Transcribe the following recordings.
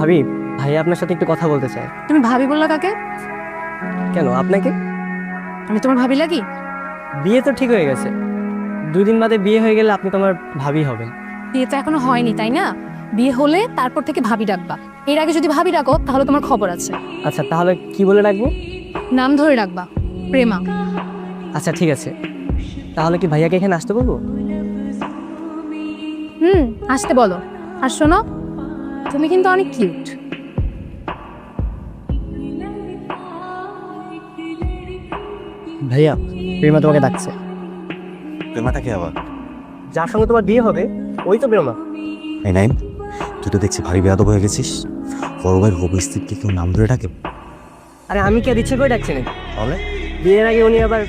ভাবি, ভাই আপনার সাথে একটু কথা বলতে চাই। তুমি ভাবি বললা কাকে? কেন আপনাকে? আমি তোমার ভাবি লাগি? বিয়ে তো ঠিক হয়ে গেছে, 2 দিন বাদে বিয়ে হয়ে গেলে আপনি তোমার ভাবি হবেন। বিয়ে তো এখনো হয়নি, তাই না? বিয়ে হলে তারপর থেকে ভাবি ডাকবা। এর আগে যদি ভাবি ডাকো তাহলে তোমার খবর আছে। আচ্ছা তাহলে কি বলে রাখবো? নাম ধরে রাখবা, প্রেমা। আচ্ছা ঠিক আছে, তাহলে কি ভাইয়াকে এখানে আসতে বলবো? আসতে বলো। আর শোনো, তুমি কিন্তু অনেক কিউট। ভাইয়া, প্রেমা তোমাকে ডাকছে। প্রেমাটাকে আবার? যার সঙ্গে তোমার বিয়ে হবে ওই তো প্রেমা। এই নাইম, তুই তো দেখছি ভারী বেয়াদব হয়ে গেছিস। বড় ভাই হবু স্ত্রীকে কেউ নাম ধরে ডাকে? আরে আমি কি আর ইচ্ছে করে ডাকছি নাকি? তাহলে বিয়ের আগে উনি আবার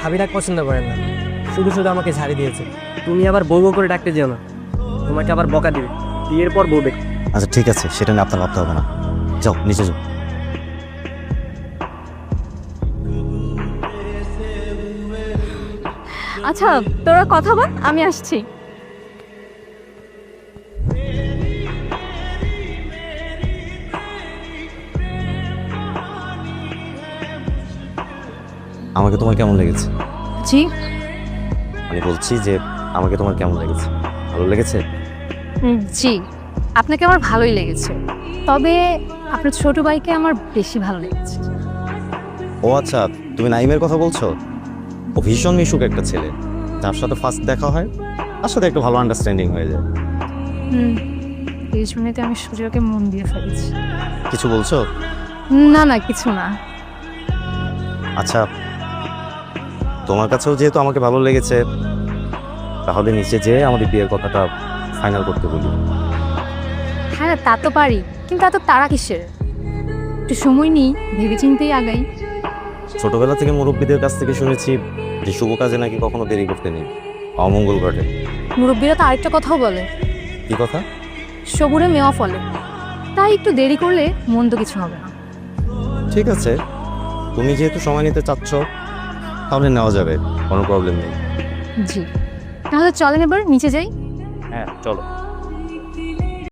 ভাবি ডাক পছন্দ করেন না, শুধু শুধু আমাকে ঝাড়ি দিয়েছে। তুমি আবার বউ বউ করে ডাকতে যেও না, তোমাকে আবার বকা দিবে। বিয়ের পর বউ দেখো। আচ্ছা ঠিক আছে, সেটা নিয়ে আপনার ভাবতে হবে না। যাও নিচে যাও। আচ্ছা তোরা কথা বল, আমি আসছি। আমাকে তোমার কেমন লেগেছে? জি। আমি বলছি যে আমাকে তোমার কেমন লেগেছে? ভালো লেগেছে? জি, আপনাকে আমার ভালোই লেগেছে, তবে আপনার ছোট ভাইকে আমার বেশি ভালো লেগেছে। ও আচ্ছা, তুমি নাইমের কথা বলছো? ও ভীষণ মিশুক একটা ছেলে, যার সাথে ফার্স্ট দেখা হয় তার সাথে একটু ভালো আন্ডারস্ট্যান্ডিং হয়ে যায়। এই জন্যই তো আমি সুজয়কে মন দিয়ে ফেলেছি। কিছু বলছো? না না, কিছু না। আচ্ছা, তোমার কাছেও যেহেতু আমাকে ভালো লেগেছে, তাহলে নিচে যেয়ে আমাদের বিয়ের কথাটা ফাইনাল করতে বলি। হ্যাঁ তা তো পারি, কিন্তু এত তাড়া কিসের? একটু সময় নিই, ভেবেচিন্তেই আগাই। ছোটবেলা থেকে মুরব্বীদের কাছ থেকে শুনেছি যে শুভ কাজে নাকি কখনো দেরি করতে নেই, অমঙ্গল ঘটে। মুরব্বীরা তো আরেকটা কথাও বলে, কি কথা? সবুরে মেওয়া ফলে। তাই একটু দেরি করলে মন্দ কিছু হবে না। ঠিক আছে, তুমি যেহেতু সময় নিতে চাচ্ছ তাহলে নেওয়া যাবে, কোনো প্রবলেম নেই। জি, তাহলে চলেন এবার নিচে যাই। হ্যাঁ চলো।